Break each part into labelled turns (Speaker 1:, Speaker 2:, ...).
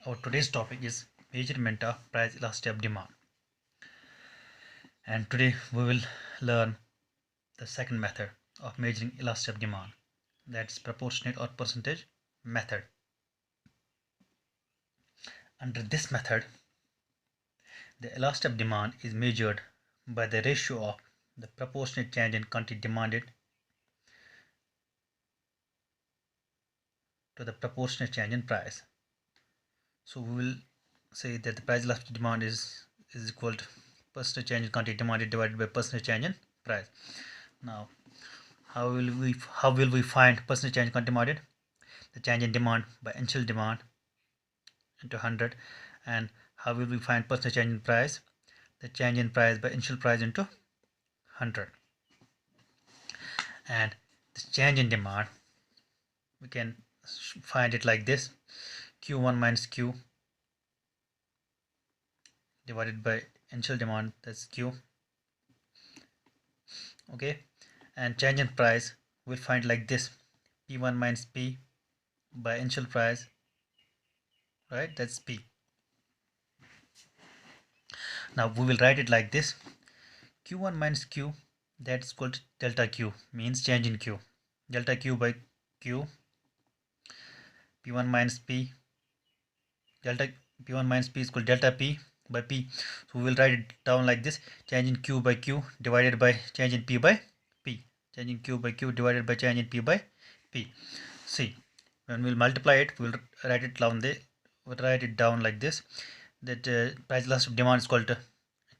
Speaker 1: Our today's topic is measurement of price elasticity of demand. And today we will learn the second method of measuring elasticity of demand. That's proportionate or percentage method. Under this method, the elasticity of demand is measured by the ratio of the proportionate change in quantity demanded to the proportionate change in price. So we will say that the price elasticity demand is equal to percentage change in quantity demanded divided by percentage change in price. Now, how will we find percentage change in quantity demanded? The change in demand by initial demand into 100. And how will we find percentage change in price? The change in price by initial price into 100. And the change in demand, we can find it like this: Q1 minus Q divided by initial demand, that's Q. Okay, and change in price we'll find like this: P1 minus P by initial price, right? That's P. Now we will write it like this: Q1 minus Q, that's equal to delta Q, means change in Q. Delta Q by Q, P1 minus P, delta P1 minus P is equal to delta P by P. So we will write it down like this: change in Q by Q divided by change in P by P. Change in Q by Q divided by change in P by P. See, when we'll multiply it, we'll write it down there. We'll write it down like this: that price elasticity of demand is equal to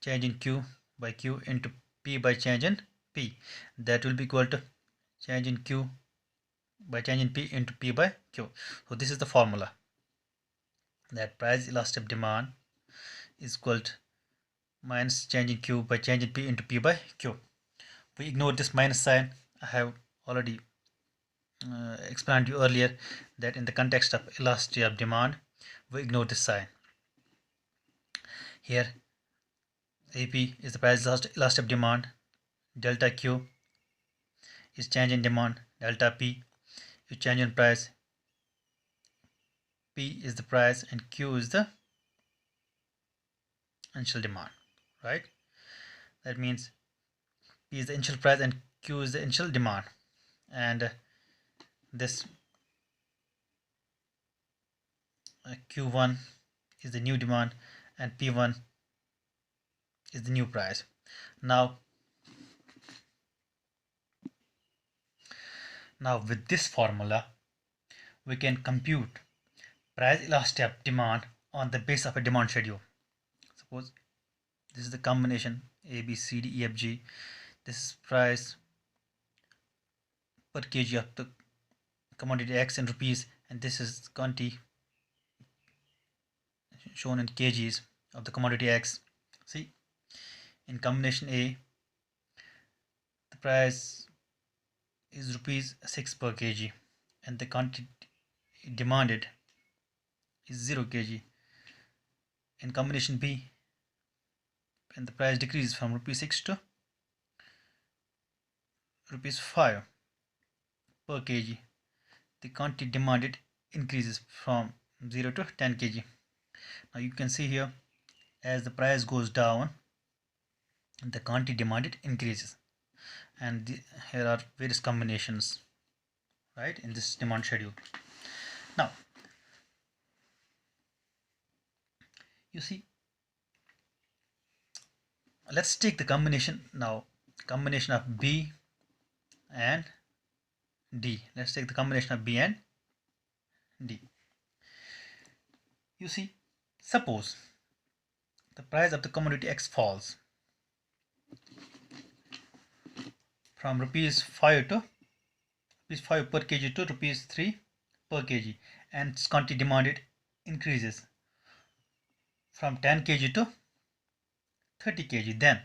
Speaker 1: change in Q by Q into P by change in P. That will be equal to change in Q by change in P into P by Q. So this is the formula, that price elasticity of demand is equal to minus change in Q by change in P into P by Q. We ignore this minus sign. I have already explained to you earlier that in the context of elasticity of demand, we ignore this sign. Here, AP is the price elasticity of demand, delta Q is change in demand, delta P is change in price, P is the price, and Q is the initial demand, right? That means P is the initial price and Q is the initial demand, and this Q1 is the new demand and P1 is the new price. Now with this formula, we can compute price elasticity of demand on the basis of a demand schedule. Suppose this is the combination A, B, C, D, E, F, G. This is price per kg of the commodity X in rupees, and this is quantity shown in kgs of the commodity X. See, in combination A, the price is rupees 6 per kg, and the quantity demanded is 0 kg. In combination B, and the price decreases from rupees 6 to rupees 5 per kg, the quantity demanded increases from 0 to 10 kg. Now you can see here, as the price goes down, the quantity demanded increases, and here are various combinations, right, in this demand schedule. Now you see, let's take the combination of B and D. Let's take the combination of B and D. You see, suppose the price of the commodity X falls from rupees 5 per kg to rupees 3 per kg, and its quantity demanded increases from 10 kg to 30 kg. Then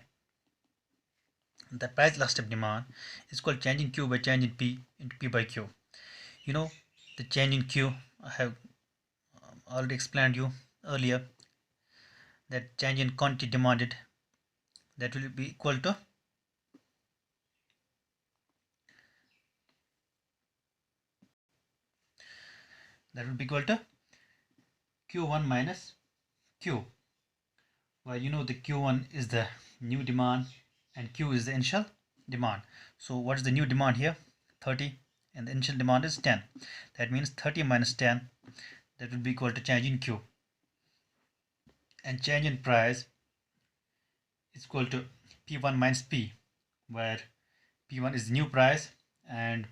Speaker 1: the price elasticity of demand is called change in Q by change in P into P by Q. You know, the change in Q, I have already explained you earlier, that change in quantity demanded, that will be equal to Q1 minus Q. Well, you know the Q1 is the new demand and Q is the initial demand. So what is the new demand here? 30, and the initial demand is 10. That means 30 minus 10, that will be equal to change in Q. And change in price is equal to P1 minus P, where P1 is the new price and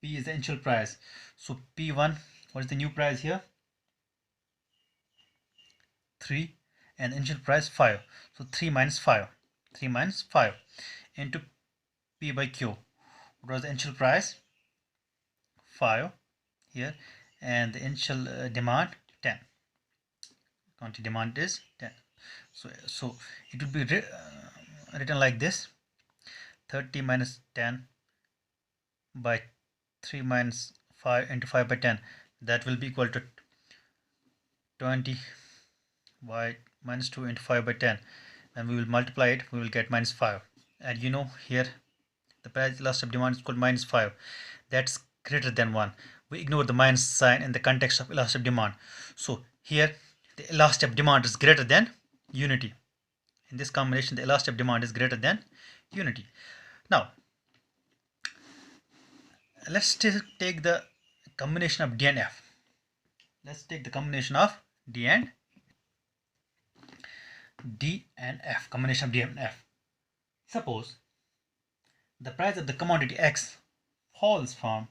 Speaker 1: P is the initial price. So P1, what is the new price here? 3, and initial price 5. So 3 minus 5. 3 minus 5 into P by Q. What was the initial price? 5 here, and the initial demand 10. Quantity demand is 10. So it would be written like this: 30 minus 10 by 3 minus 5 into 5 by 10. That will be equal to 20 by minus 2 into 5 by 10. And we will multiply it, we will get minus 5. And you know here the price elastic demand is called minus 5. That's greater than 1. We ignore the minus sign in the context of elastic demand. So here the elastic demand is greater than unity. In this combination, the elastic demand is greater than unity. Now let's take the combination of D and F. Let's take the combination of D and F. Combination of D and F. Suppose the price of the commodity X falls from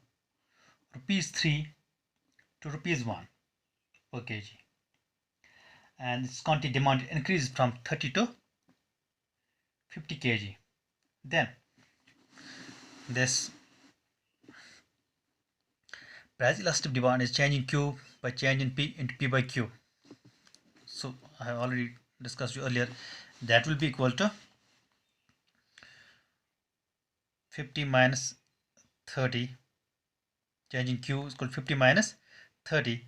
Speaker 1: rupees 3 to rupees 1 per kg, and its quantity demand increases from 30 to 50 kg. Then this price elastic demand is changing Q by changing P into P by Q. So I have already discussed earlier, that will be equal to 50 minus 30. Change in Q is equal to 50 minus 30,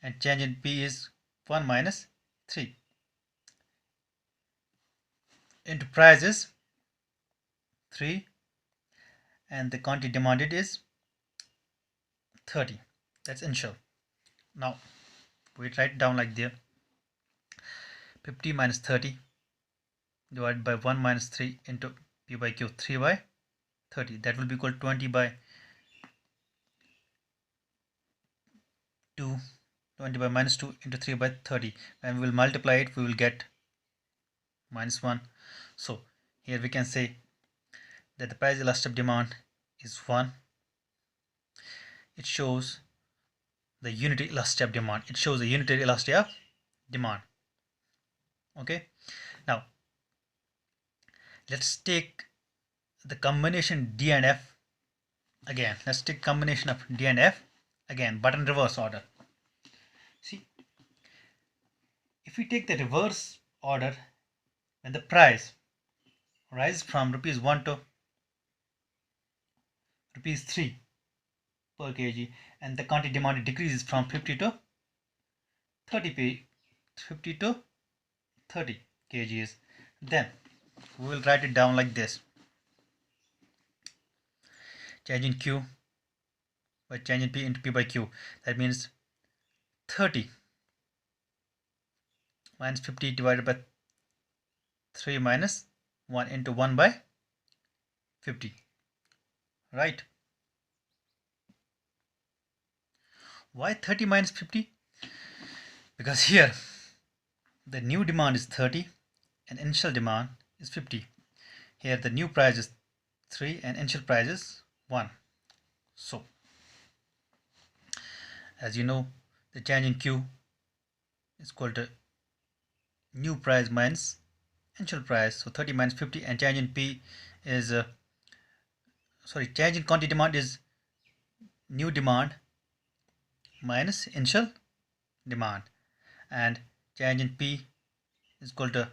Speaker 1: and change in P is 1 minus 3 into price is 3, and the quantity demanded is 30. That's initial. Now we write it down like there: 50 minus 30 divided by 1 minus 3 into P by Q, 3 by 30. That will be equal to 20 by 2, 20 by minus 2 into 3 by 30. When we will multiply it, we will get minus 1. So here we can say that the price elastic demand is 1. It shows the unity elastic demand. It shows the unitary elasticity of demand. Okay. Now let's take the combination D and F again. Let's take combination of D and F again, but in reverse order. See, if we take the reverse order, when the price rises from rupees 1 to rupees 3 per kg, and the quantity demanded decreases from 50 to 30 kgs, then we will write it down like this: change in Q by change in P into P by Q. That means 30 minus 50 divided by 3 minus 1 into 1 by 50. Right? Why 30 minus 50? Because here the new demand is 30 and initial demand is 50. Here the new price is 3 and initial price is 1. So as you know, the change in Q is equal to new price minus initial price. So 30 minus 50, and change in P is change in quantity demand is new demand minus initial demand, and change in P is equal to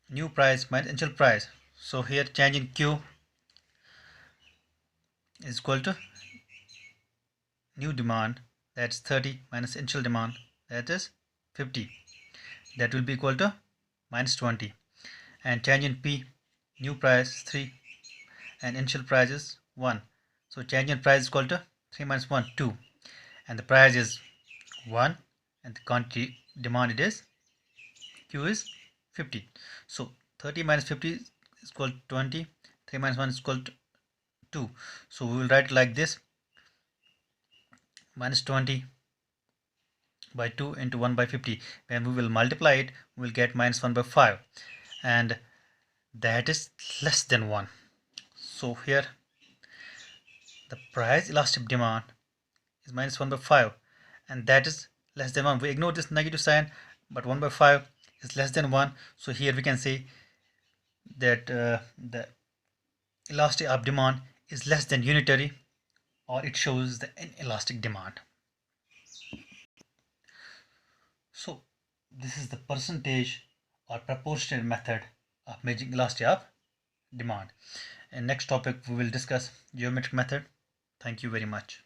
Speaker 1: new price minus initial price. So here change in Q is equal to new demand, that's 30, minus initial demand, that is 50. That will be equal to minus 20. And change in P, new price 3 and initial price is 1. So change in price is equal to 3 minus 1, 2. And the price is 1 and the quantity demand it is Q is 50. So 30 minus 50 is equal to 20. 3 minus 1 is equal to 2. So we will write it like this: minus 20 by 2 into 1 by 50. When we will multiply it, we will get minus 1 by 5, and that is less than 1. So here the price elastic demand is minus 1 by 5, and that is less than 1. We ignore this negative sign, but 1 by 5 is less than 1. So here we can say that the elastic of demand is less than unitary, or it shows the inelastic demand. So this is the percentage or proportionate method of measuring elasticity of demand. In next topic we will discuss geometric method. Thank you very much.